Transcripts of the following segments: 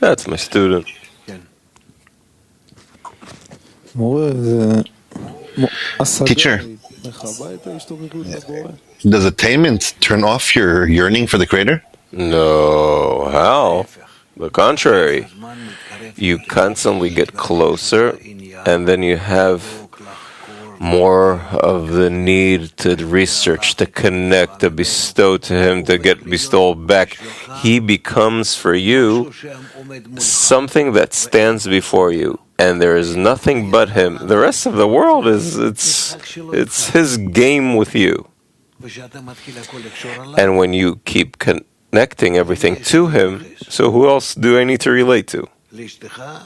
That's my student. Teacher, does attainment turn off your yearning for the Creator? No, how? The contrary. You constantly get closer, and then you have more of the need to research, to connect, to bestow to Him, to get bestowed back. He becomes for you something that stands before you, and there is nothing but Him. The rest of the world it's His game with you. And when you keep connecting everything to Him, so who else do I need to relate to?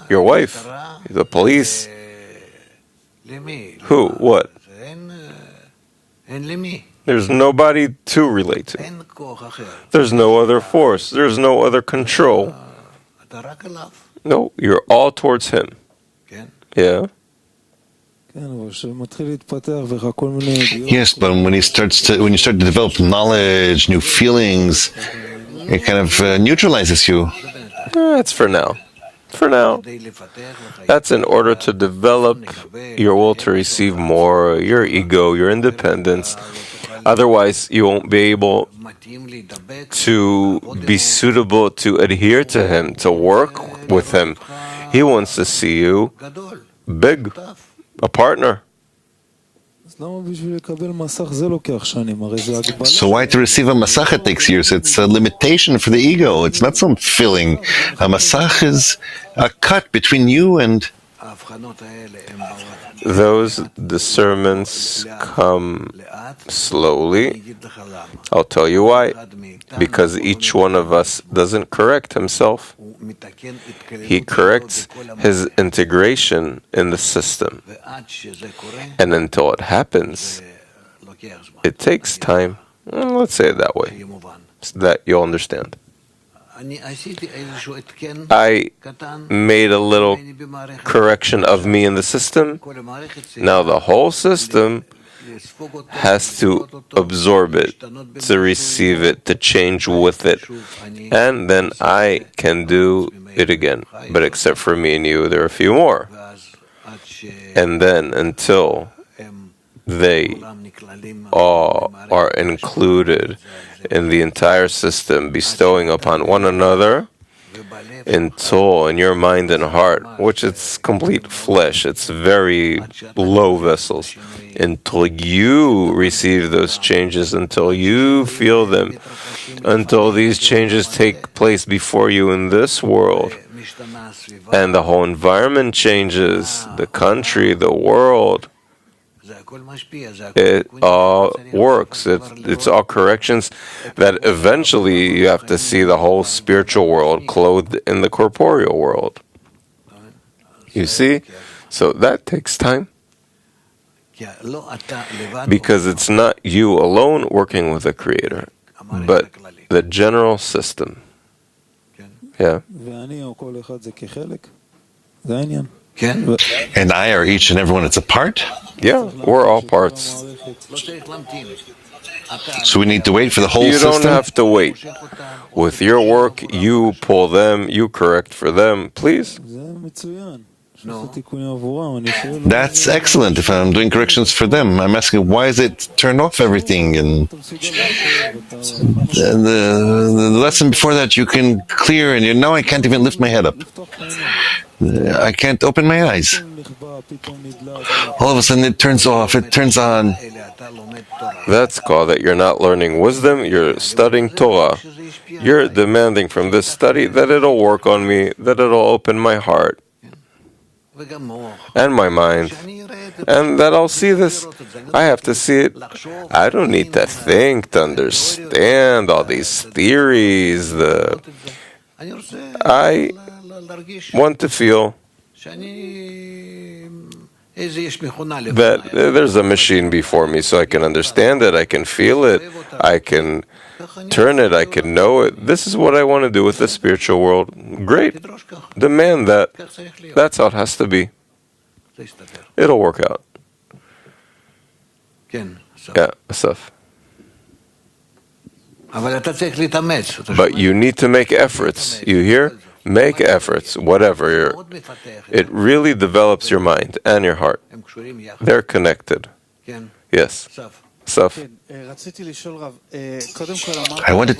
Your wife, the police. Who? What? There's nobody to relate to. There's no other force. There's no other control. No, you're all towards Him. Yeah. Yes, but when you start to develop knowledge, new feelings, it kind of neutralizes you. That's for now. For now. That's in order to develop your will to receive more, your ego, your independence. Otherwise, you won't be able to be suitable to adhere to Him, to work with Him. He wants to see you big, a partner. So why to receive a masach it takes years? It's a limitation for the ego. It's not some filling. A masach is a cut between you and... Those discernments come slowly. I'll tell you why. Because each one of us doesn't correct himself. He corrects his integration in the system. And until it happens, it takes time. Let's say it that way, so that you'll understand. I made a little correction of me in the system. Now the whole system has to absorb it, to receive it, to change with it. And then I can do it again. But except for me and you, there are a few more. And then until they all are included in the entire system, bestowing upon one another, until in your mind and heart, which it's complete flesh, it's very low vessels, until you receive those changes, until you feel them, until these changes take place before you in this world, and the whole environment changes, the country, the world. It all works. It's all corrections that eventually you have to see the whole spiritual world clothed in the corporeal world. You see? So that takes time. Because it's not you alone working with the Creator, but the general system. Yeah. And I are each and everyone. It's a part? Yeah, we're all parts. So we need to wait for the whole system? You don't have to wait. With your work, you pull them, you correct for them. Please. That's excellent. If I'm doing corrections for them, I'm asking, why is it turn off everything? And the lesson before that, you can clear, and now I can't even lift my head up. I can't open my eyes. All of a sudden it turns off, it turns on. That's called that you're not learning wisdom, you're studying Torah. You're demanding from this study that it'll work on me, that it'll open my heart and my mind, and that I'll see this. I have to see it. I don't need to think, to understand all these theories. I want to feel that there's a machine before me, so I can understand it, I can feel it, I can turn it, I can know it. This is what I want to do with the spiritual world. Great. Demand that. That's how it has to be. It'll work out. Yeah, Asaf. But you need to make efforts. You hear? Make efforts, whatever. It really develops your mind and your heart. They're connected. Yes. Saf. I wanted to